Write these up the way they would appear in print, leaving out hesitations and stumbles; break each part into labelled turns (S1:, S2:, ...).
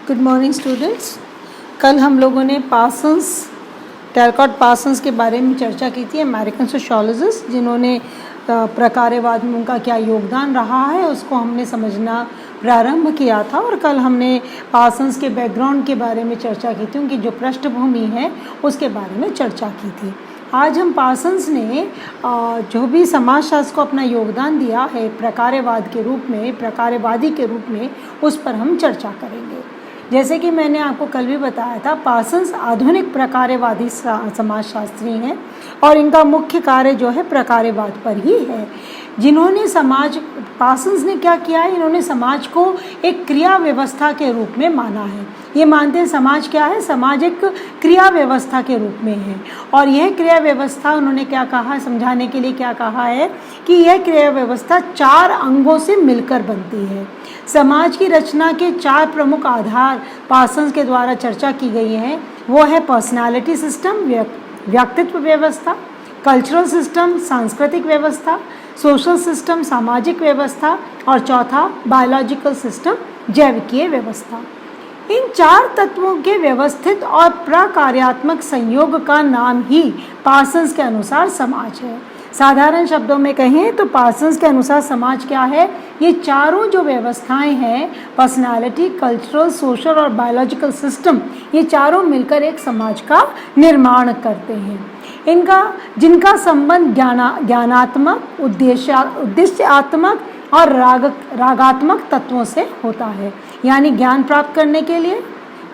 S1: Good morning students. कल हम लोगों ने टैलकॉट पार्सन्स के बारे में चर्चा की थी, अमेरिकन सोशियोलॉजिस्ट, जिन्होंने प्रकारवाद में उनका क्या योगदान रहा है उसको हमने समझना प्रारंभ किया था। और कल हमने पार्सन्स के बैकग्राउंड के बारे में चर्चा की थी, उनकी जो पृष्ठभूमि है उसके बारे में चर्चा की थी। आज हम पार्सन्स ने जो भी समाजशास्त्र को अपना योगदान दिया है प्रकारवाद के रूप में, प्रकारवादी के रूप में, उस पर हम चर्चा करेंगे। जैसे कि मैंने आपको कल भी बताया था, पार्सन्स आधुनिक प्रकारवादी समाजशास्त्री हैं और इनका मुख्य कार्य जो है प्रकारवाद पर ही है। जिन्होंने पार्सन्स ने क्या किया है, इन्होंने समाज को एक क्रिया व्यवस्था के रूप में माना है। ये मानते हैं समाज क्या है, समाज एक क्रिया व्यवस्था के रूप में है। और यह क्रिया व्यवस्था उन्होंने क्या कहा है, समझाने के लिए क्या कहा है कि यह क्रिया व्यवस्था 4 अंगों से मिलकर बनती है। समाज की रचना के 4 प्रमुख आधार पार्सन्स के द्वारा चर्चा की गई हैं। वो है पर्सनालिटी सिस्टम, व्यक्तित्व व्यवस्था, कल्चरल सिस्टम, सांस्कृतिक व्यवस्था, सोशल सिस्टम, सामाजिक व्यवस्था, और चौथा बायोलॉजिकल सिस्टम, जैविकीय व्यवस्था। इन 4 तत्वों के व्यवस्थित और प्रकार्यात्मक संयोग का नाम ही पार्सन्स के अनुसार समाज है। साधारण शब्दों में कहें तो पार्सन्स के अनुसार समाज क्या है, ये चारों जो व्यवस्थाएं हैं, पर्सनालिटी, कल्चरल, सोशल और बायोलॉजिकल सिस्टम, ये चारों मिलकर एक समाज का निर्माण करते हैं। जिनका संबंध ज्ञानात्मक, उद्देश्यात्मक और रागात्मक तत्वों से होता है। यानी ज्ञान प्राप्त करने के लिए,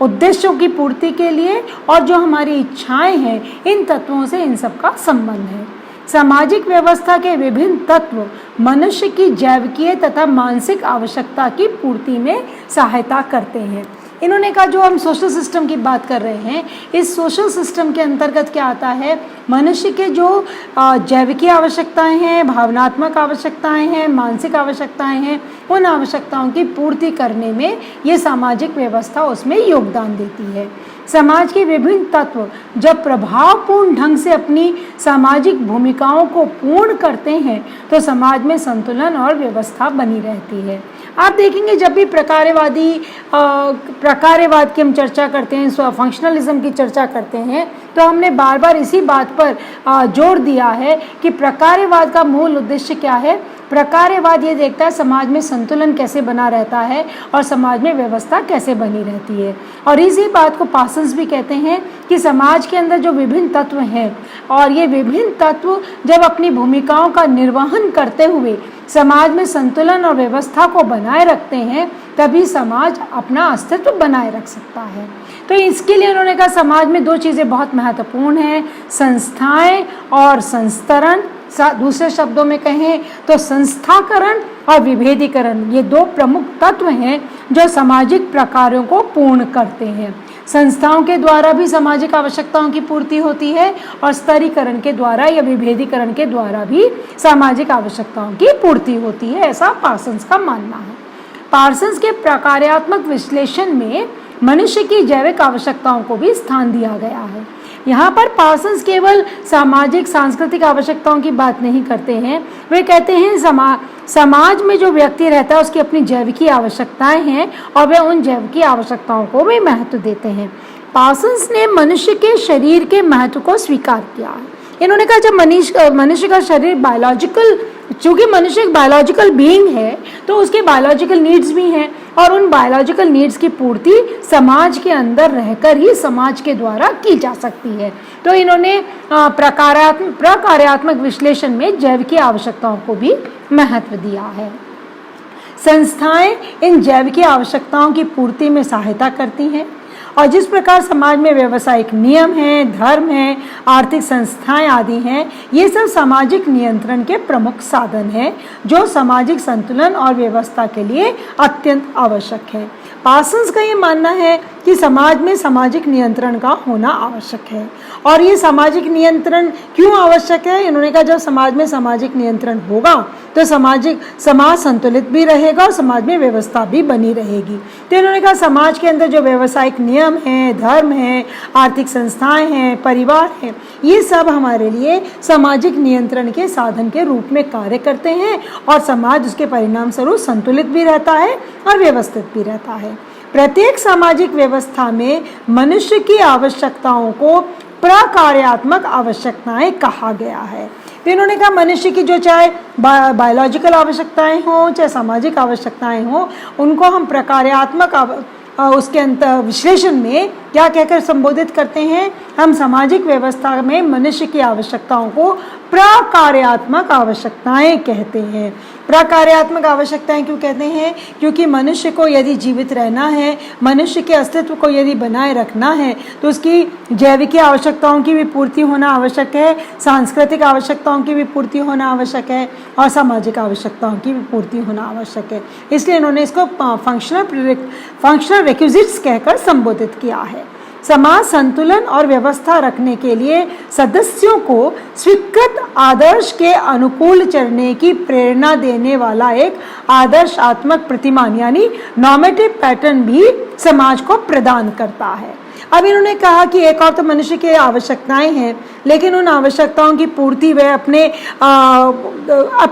S1: उद्देश्यों की पूर्ति के लिए, और जो हमारी इच्छाएं हैं, इन तत्वों से इन सब का संबंध है। सामाजिक व्यवस्था के विभिन्न तत्व मनुष्य की जैविकीय तथा मानसिक आवश्यकता की पूर्ति में सहायता करते हैं। इन्होंने कहा जो हम सोशल सिस्टम की बात कर रहे हैं, इस सोशल सिस्टम के अंतर्गत क्या आता है, मनुष्य के जो जैविकीय आवश्यकताएं हैं, भावनात्मक आवश्यकताएं हैं, मानसिक आवश्यकताएं हैं, उन आवश्यकताओं की पूर्ति करने में ये सामाजिक व्यवस्था उसमें योगदान देती है। समाज के विभिन्न तत्व जब प्रभावपूर्ण ढंग से अपनी सामाजिक भूमिकाओं को पूर्ण करते हैं तो समाज में संतुलन और व्यवस्था बनी रहती है। आप देखेंगे जब भी प्रकारवाद की हम चर्चा करते हैं, फंक्शनलिज्म की चर्चा करते हैं, तो हमने बार बार इसी बात पर जोर दिया है कि प्रकारवाद का मूल उद्देश्य क्या है। प्रकारवाद ये देखता है समाज में संतुलन कैसे बना रहता है और समाज में व्यवस्था कैसे बनी रहती है। और इसी बात को पार्सन्स भी कहते हैं कि समाज के अंदर जो विभिन्न तत्व हैं, और ये विभिन्न तत्व जब अपनी भूमिकाओं का निर्वहन करते हुए समाज में संतुलन और व्यवस्था को बनाए रखते हैं, तभी समाज अपना अस्तित्व बनाए रख सकता है। तो इसके लिए उन्होंने कहा समाज में 2 चीज़ें बहुत महत्वपूर्ण हैं, संस्थाएं और संस्तरण। दूसरे शब्दों में कहें तो संस्थाकरण और विभेदीकरण, ये 2 प्रमुख तत्व हैं जो सामाजिक प्रकारों को पूर्ण करते हैं। संस्थाओं के द्वारा भी सामाजिक आवश्यकताओं की पूर्ति होती है और स्तरीकरण के द्वारा या विभेदीकरण के द्वारा भी सामाजिक आवश्यकताओं की पूर्ति होती है, ऐसा पार्सन्स का मानना है। पार्सन्स के प्रकार्यात्मक विश्लेषण में मनुष्य की जैविक आवश्यकताओं को भी स्थान दिया गया है। यहाँ पर पार्सन्स केवल सामाजिक सांस्कृतिक आवश्यकताओं की बात नहीं करते हैं, वे कहते हैं समाज में जो व्यक्ति रहता है उसकी अपनी जैविकी आवश्यकताएं हैं और वे उन जैविकी आवश्यकताओं को भी महत्व देते हैं। पार्सन्स ने मनुष्य के शरीर के महत्व को स्वीकार किया है। इन्होंने कहा जब मनुष्य का शरीर चूँकि मनुष्य एक बायोलॉजिकल बीइंग है तो उसके बायोलॉजिकल नीड्स भी हैं, और उन बायोलॉजिकल नीड्स की पूर्ति समाज के अंदर रहकर ही समाज के द्वारा की जा सकती है। तो इन्होंने प्रकार्यात्मक विश्लेषण में जैविकीय आवश्यकताओं को भी महत्व दिया है। संस्थाएं इन जैविकीय आवश्यकताओं की पूर्ति में सहायता करती हैं, और जिस प्रकार समाज में व्यावसायिक नियम हैं, धर्म हैं, आर्थिक संस्थाएं आदि हैं, ये सब सामाजिक नियंत्रण के प्रमुख साधन हैं जो सामाजिक संतुलन और व्यवस्था के लिए अत्यंत आवश्यक है। पार्सन्स का ये मानना है कि समाज में सामाजिक नियंत्रण का होना आवश्यक है। और ये सामाजिक नियंत्रण क्यों आवश्यक है, इन्होंने कहा जब समाज में सामाजिक नियंत्रण होगा तो समाज संतुलित भी रहेगा और समाज में व्यवस्था भी बनी रहेगी। तो इन्होंने कहा समाज के अंदर जो व्यावसायिक नियम हैं, धर्म हैं, आर्थिक संस्थाएं हैं, परिवार हैं, ये सब हमारे लिए सामाजिक नियंत्रण के साधन के रूप में कार्य करते हैं और समाज उसके परिणाम स्वरूप संतुलित भी रहता है और व्यवस्थित भी रहता है। प्रत्येक सामाजिक व्यवस्था में मनुष्य की आवश्यकताओं को प्रकार्यात्मक आवश्यकताएं कहा गया है। तो इन्होंने कहा मनुष्य की जो चाहे बायोलॉजिकल आवश्यकताएं हों चाहे सामाजिक आवश्यकताएं हों, उनको हम प्रकार्यात्मक उसके अंतर विश्लेषण में क्या कहकर संबोधित करते हैं, हम सामाजिक व्यवस्था में मनुष्य की आवश्यकताओं को प्रकार्यात्मक आवश्यकताएं कहते हैं। प्रकार्यात्मक आवश्यकताएं क्यों कहते हैं? क्योंकि मनुष्य को यदि जीवित रहना है, मनुष्य के अस्तित्व को यदि बनाए रखना है, तो उसकी जैविक आवश्यकताओं की भी पूर्ति होना आवश्यक है, सांस्कृतिक आवश्यकताओं की भी पूर्ति होना आवश्यक है और सामाजिक आवश्यकताओं की भी पूर्ति होना आवश्यक है। इसलिए इन्होंने इसको फंक्शनल रिक्विजिट्स कहकर संबोधित किया है। समाज संतुलन और व्यवस्था रखने के लिए सदस्यों को स्वीकृत आदर्श के अनुकूल चलने की प्रेरणा देने वाला एक आदर्शात्मक प्रतिमान यानी नॉर्मेटिव पैटर्न भी समाज को प्रदान करता है। अब इन्होंने कहा कि एक और तो मनुष्य की आवश्यकताएं हैं, लेकिन उन आवश्यकताओं की पूर्ति वह अपनी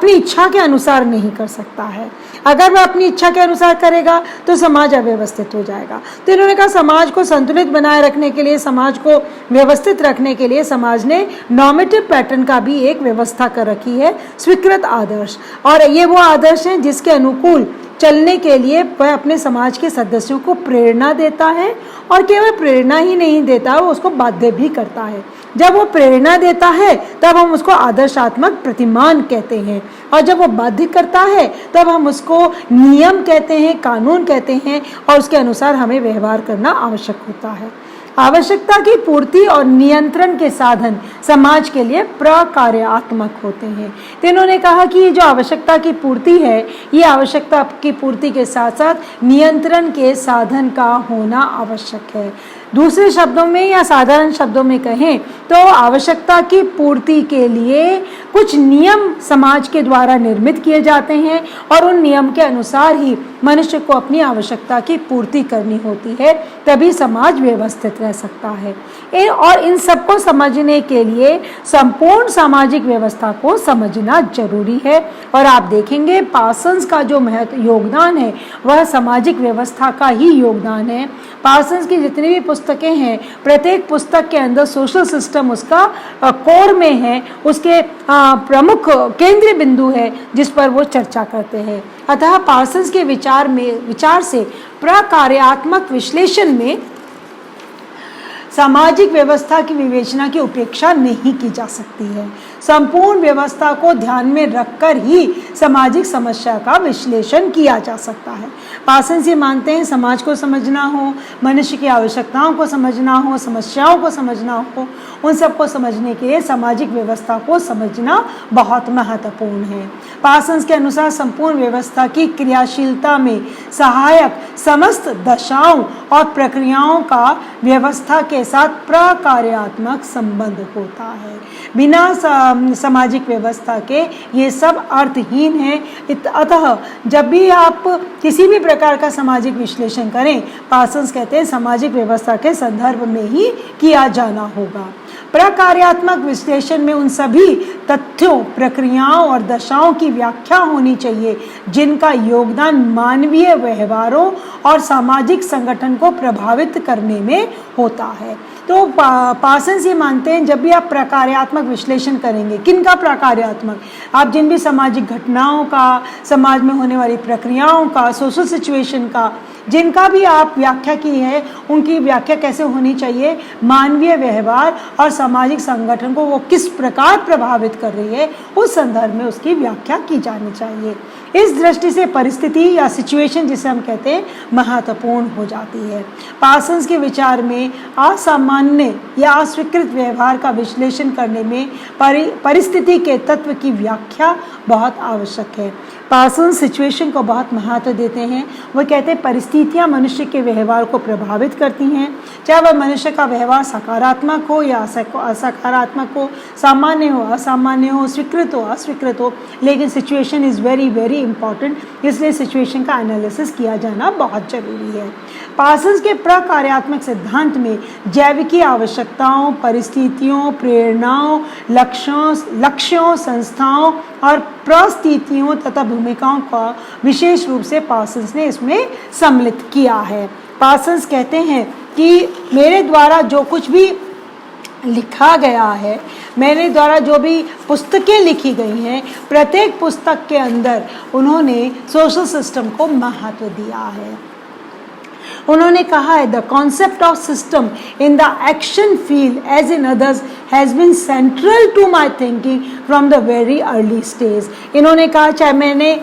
S1: इच्छा के अनुसार नहीं कर सकता है। अगर वह अपनी इच्छा के अनुसार करेगा तो समाज अव्यवस्थित हो जाएगा। तो इन्होंने कहा समाज को संतुलित बनाए रखने के लिए, समाज को व्यवस्थित रखने के लिए समाज ने नॉर्मेटिव पैटर्न का भी एक व्यवस्था कर रखी है, स्वीकृत आदर्श। और ये वो आदर्श हैं जिसके अनुकूल चलने के लिए वह अपने समाज के सदस्यों को प्रेरणा देता है, और केवल प्रेरणा ही नहीं देता, वो उसको बाध्य भी करता है। जब वो प्रेरणा देता है तब हम उसको आदर्शात्मक प्रतिमान कहते हैं, और जब वो बाध्य करता है तब हम उसको नियम कहते हैं, कानून कहते हैं, और उसके अनुसार हमें व्यवहार करना आवश्यक होता है। आवश्यकता की पूर्ति और नियंत्रण के साधन समाज के लिए प्रकार्यात्मक होते हैं। तो इन्होंने कहा कि ये जो आवश्यकता की पूर्ति है, ये आवश्यकता की पूर्ति के साथ साथ नियंत्रण के साधन का होना आवश्यक है। दूसरे शब्दों में या साधारण शब्दों में कहें तो आवश्यकता की पूर्ति के लिए कुछ नियम समाज के द्वारा निर्मित किए जाते हैं, और उन नियम के अनुसार ही मनुष्य को अपनी आवश्यकता की पूर्ति करनी होती है, तभी समाज व्यवस्थित रह सकता है। और इन सबको समझने के लिए संपूर्ण सामाजिक व्यवस्था को समझना जरूरी है। और आप देखेंगे पार्सन्स का जो योगदान है वह सामाजिक व्यवस्था का ही योगदान है। पार्सन्स की जितनी भी पुस्तकें हैं, प्रत्येक पुस्तक के अंदर सोशल सिस्टम उसका कोर में है, उसके प्रमुख केंद्रीय बिंदु है जिस पर वो चर्चा करते हैं। अतः पार्सन्स के विचार से प्रकार्यात्मक विश्लेषण में सामाजिक व्यवस्था की विवेचना की उपेक्षा नहीं की जा सकती है। संपूर्ण व्यवस्था को ध्यान में रखकर ही सामाजिक समस्या का विश्लेषण किया जा सकता है। पार्सन्स ये मानते हैं समाज को समझना हो, मनुष्य की आवश्यकताओं को समझना हो, समस्याओं को समझना हो, उन सबको समझने के लिए सामाजिक व्यवस्था को समझना बहुत महत्वपूर्ण है। पार्सन्स के अनुसार संपूर्ण व्यवस्था की क्रियाशीलता में सहायक समस्त दशाओं और प्रक्रियाओं का व्यवस्था के साथ प्रकार्यात्मक संबंध होता है। बिना सामाजिक व्यवस्था के ये सब अर्थहीन है। अतः जब भी आप किसी भी प्रकार का सामाजिक विश्लेषण करें, पार्सन्स कहते हैं सामाजिक व्यवस्था के संदर्भ में ही किया जाना होगा। प्रकार्यात्मक विश्लेषण में उन सभी तथ्यों, प्रक्रियाओं और दशाओं की व्याख्या होनी चाहिए जिनका योगदान मानवीय व्यवहारों और सामाजिक संगठन को प्रभावित करने में होता है। तो पार्सन्स ये मानते हैं जब भी आप प्रकार्यात्मक विश्लेषण करेंगे, किनका प्रकार्यात्मक, आप जिन भी सामाजिक घटनाओं का, समाज में होने वाली प्रक्रियाओं का, सोशल सिचुएशन का, जिनका भी आप व्याख्या की है, उनकी व्याख्या कैसे होनी चाहिए, मानवीय व्यवहार और सामाजिक संगठन को वो किस प्रकार प्रभावित कर रही है, उस संदर्भ में उसकी व्याख्या की जानी चाहिए। इस दृष्टि से परिस्थिति या सिचुएशन जिसे हम कहते हैं महत्वपूर्ण हो जाती है। पार्सन्स के विचार में असामान्य या अस्वीकृत व्यवहार का विश्लेषण करने में परिस्थिति के तत्व की व्याख्या बहुत आवश्यक है। पार्सन्स सिचुएशन को बहुत महत्व देते हैं। वो कहते हैं परिस्थितियाँ मनुष्य के व्यवहार को प्रभावित करती हैं, चाहे वह मनुष्य का व्यवहार सकारात्मक हो या असकारात्मक हो, सामान्य हो असामान्य हो, स्वीकृत हो अस्वीकृत हो, लेकिन situation is very very important. इसलिए सिचुएशन का एनालिसिस किया जाना बहुत जरूरी है। पार्सन्स के प्रकार्यात्मक सिद्धांत में जैविकी आवश्यकताओं, परिस्थितियों, प्रेरणाओं, लक्ष्यों, संस्थाओं और परिस्थितियों तथा भूमिकाओं का विशेष रूप से पार्सन्स ने इसमें सम्मिलित किया है। पार्सन्स कहते हैं कि मेरे द्वारा जो कुछ भी लिखा गया है, मेरे द्वारा जो भी पुस्तकें लिखी गई हैं, प्रत्येक पुस्तक के अंदर उन्होंने सोशल सिस्टम को महत्व दिया है। उन्होंने कहा है the concept of system in the action field as in others has been central to my thinking from the very early stage. इन्होंने कहा चाहे मैंने